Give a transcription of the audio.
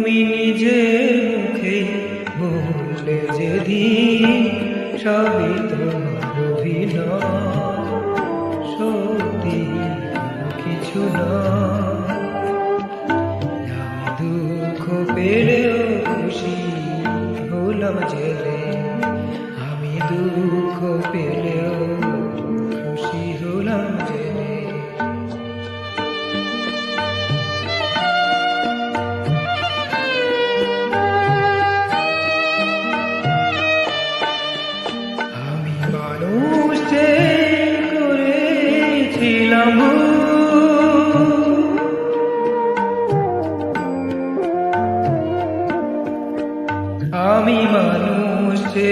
তুমি নিজে মুখে বললে যেদিন সবই তোমার অভিনয়, সত্যি কিছু নয়। আমি দুঃখ পেলেও খুশি হলাম জেলে, আমি দুঃখ পেলেও খুশি হলাম জেলে। আমি মানুষ যে করেছিলাম, আমি মানুষ যে